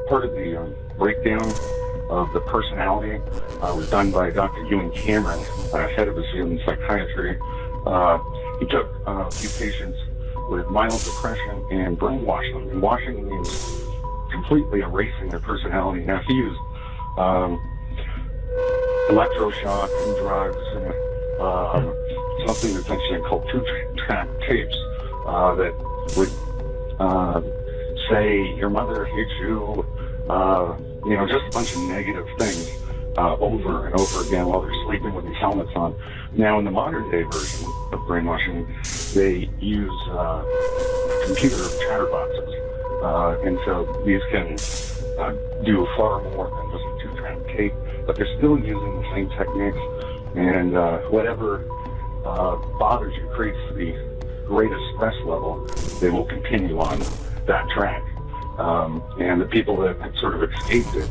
Part of the breakdown of the personality was done by Dr. Ewan Cameron, head of his field in psychiatry. He took a few patients with mild depression and brainwashed them. And washing means completely erasing their personality. Now, he used electroshock and drugs and something that's actually called two-track tapes that would say your mother hates you, just a bunch of negative things over and over again while they're sleeping with these helmets on. Now, in the modern day version of brainwashing, they use computer chatterboxes, and so these can do far more than just a two-track tape, but they're still using the same techniques, and whatever bothers you, creates the greatest stress level, they will continue on that track. And the people that have sort of escaped it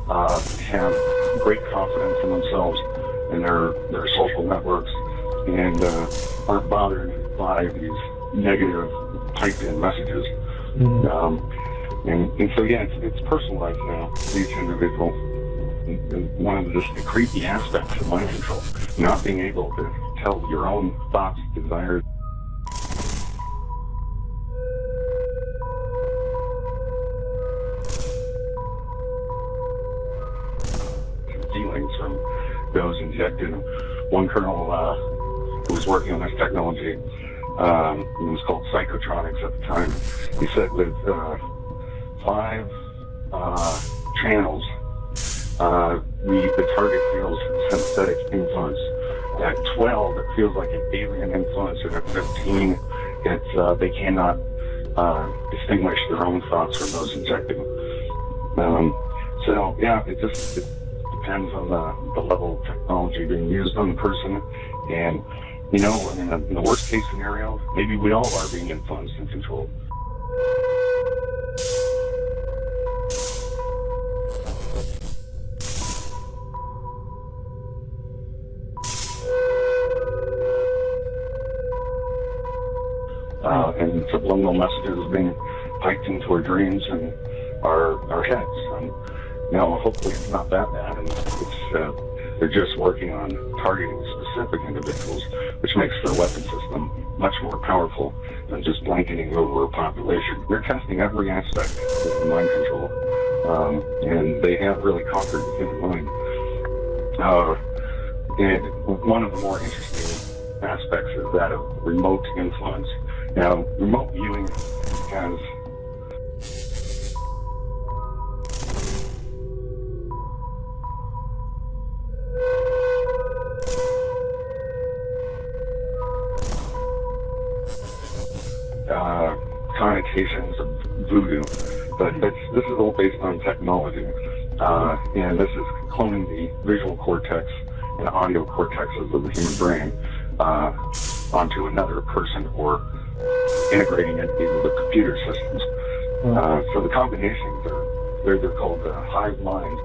have great confidence in themselves and their social networks, and aren't bothered by these negative typed-in messages. Mm-hmm. And so, yeah, it's personalized now for each individual. And one of the creepy aspects of mind control, not being able to tell your own thoughts, desires, feelings from those injected. One colonel who was working on this technology, it was called psychotronics at the time, he said with 5 channels, the target feels synthetic influence. At 12, it feels like an alien influence, and at 15, they cannot distinguish their own thoughts from those injected. So yeah, it depends on the level of technology being used on the person, and in the worst case scenario, maybe we all are being influenced and controlled. And subliminal messages being piped into our dreams and our heads. And hopefully it's not that bad, and they're just working on targeting specific individuals, which makes their weapon system much more powerful than just blanketing over a population. They're testing every aspect of mind control, and they have really conquered the human mind. And one of the more interesting aspects is that of remote influence. Now, remote viewing has connotations of voodoo, but this is all based on technology, and this is cloning the visual cortex and audio cortexes of the human brain onto another person, or integrating it into the computer systems. So the combinations they're called hive mind.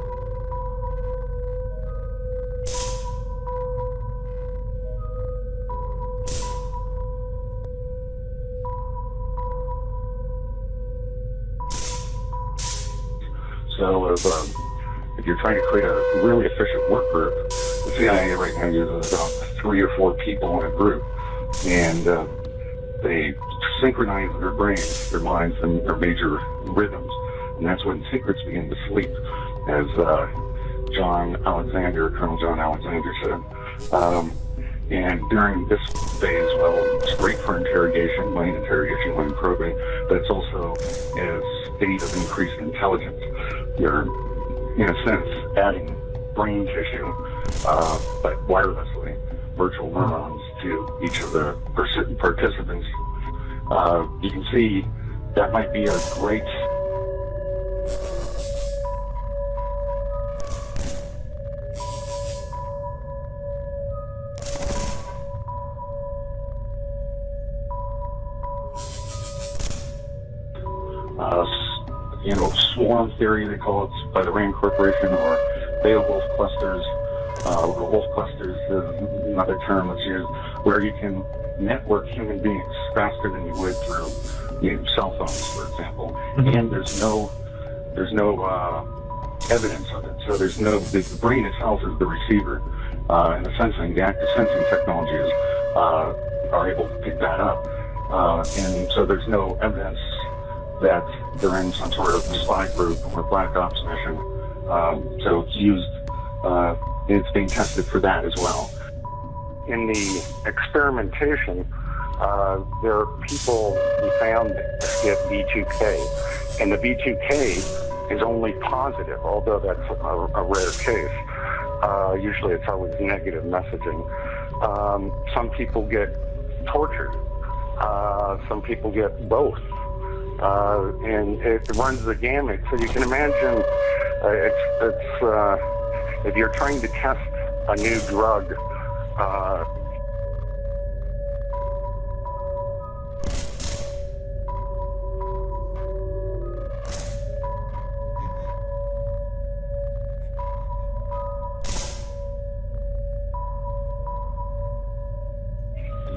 So if you're trying to create a really efficient work group, the CIA right now uses about 3 or 4 people in a group, and they synchronize their brains, their minds, and their major rhythms, and that's when secrets begin to sleep, as Colonel John Alexander said. And during this phase, well, it's great for interrogation, mind probing, but it's also a state of increased intelligence. You're, in a sense, adding brain tissue, but wirelessly, virtual neurons to each of the participants. You can see that might be a great swarm theory, they call it, by the Rand Corporation, or Beowulf clusters. Or wolf clusters is another term that's used, where you can network human beings faster than you would through cell phones, for example. And there's no evidence of it. So the brain itself is the receiver, and the active sensing technologies are able to pick that up. And so there's no evidence that they're in some sort of spy group or black ops mission. So it's used, it's being tested for that as well. In the experimentation, there are people who found get B2K, and the B2K is only positive, although that's a rare case. Usually it's always negative messaging. Some people get tortured. Some people get both. And it runs the gamut. So you can imagine if you're trying to test a new drug,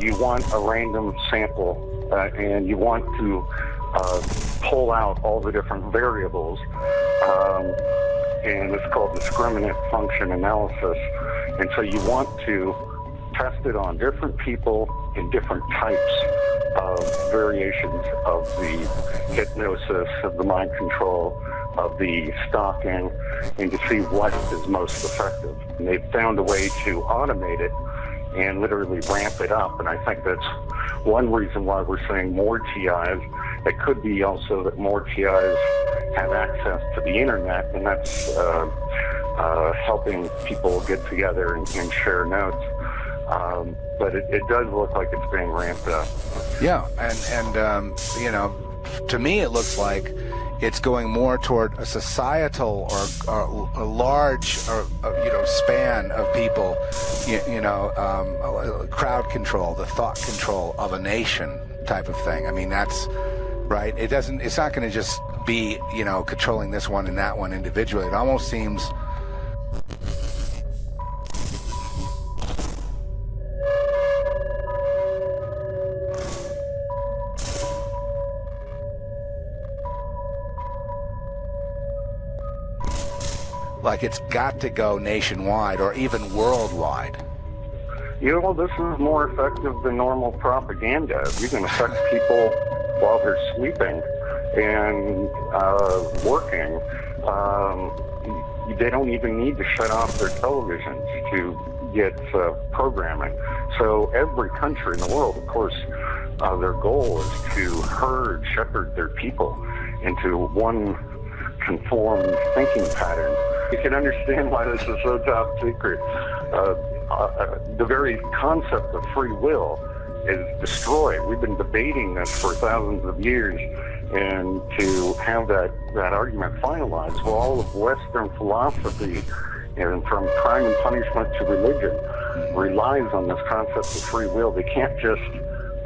you want a random sample, and you want to pull out all the different variables, and it's called discriminant function analysis. And so you want to test it on different people in different types of variations of the hypnosis, of the mind control, of the stalking, and to see what is most effective. And they've found a way to automate it and literally ramp it up. And I think that's one reason why we're seeing more TIs. It could be also that more TIs have access to the internet, and that's helping people get together and share notes. But it does look like it's being ramped up. Yeah, and to me it looks like it's going more toward a societal or a large span of people, crowd control, the thought control of a nation type of thing. I mean, that's right. It's not going to just be, controlling this one and that one individually. It almost seems like it's got to go nationwide or even worldwide. This is more effective than normal propaganda. You can affect people while they're sleeping and working. They don't even need to shut off their televisions to get programming. So every country in the world, of course, their goal is to shepherd their people into one conformed thinking pattern. You can understand why this is so top secret. The very concept of free will is destroyed. We've been debating this for thousands of years, and to have that argument finalized, well, all of Western philosophy, and from crime and punishment to religion, relies on this concept of free will. They can't just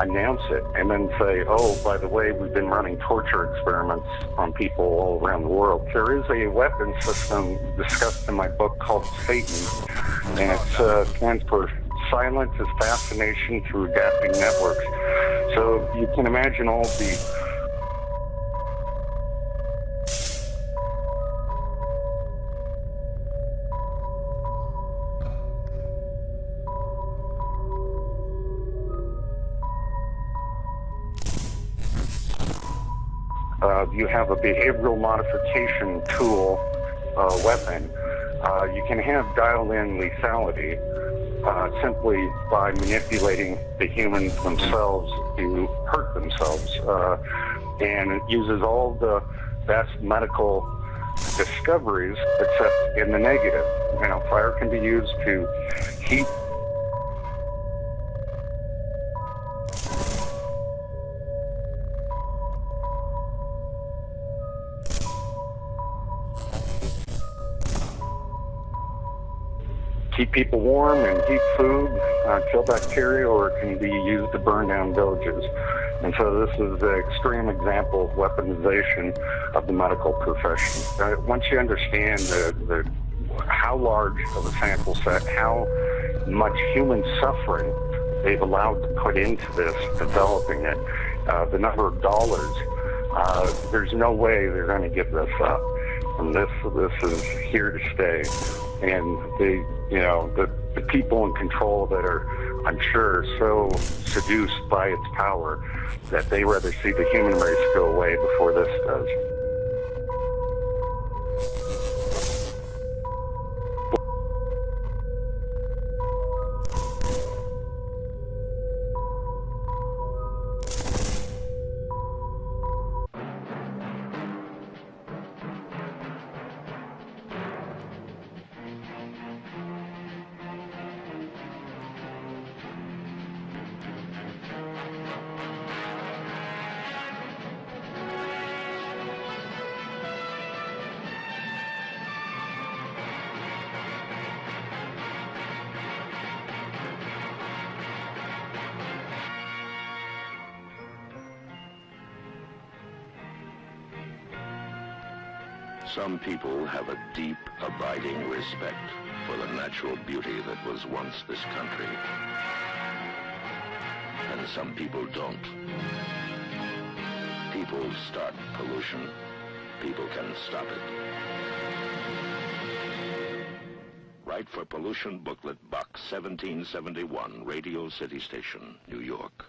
announce it and then say, oh, by the way, we've been running torture experiments on people all around the world. There is a weapon system discussed in my book called Satan, and it stands for Silence is Fascination Through Adapting Networks. So you can imagine all the you have a behavioral modification tool, weapon. You can have dial-in lethality simply by manipulating the humans themselves to hurt themselves. And it uses all the best medical discoveries except in the negative. Fire can be used to heat keep people warm and heat food, kill bacteria, or it can be used to burn down villages. And so this is an extreme example of weaponization of the medical profession. Once you understand how large of a sample set, how much human suffering they've allowed to put into this, developing it, the number of dollars, there's no way they're going to give this up. And this is here to stay. And the people in control that are, I'm sure, so seduced by its power that they rather see the human race go away before this does. Some people have a deep, abiding respect for the natural beauty that was once this country. And some people don't. People start pollution. People can stop it. Write for Pollution Booklet Box 1771, Radio City Station, New York.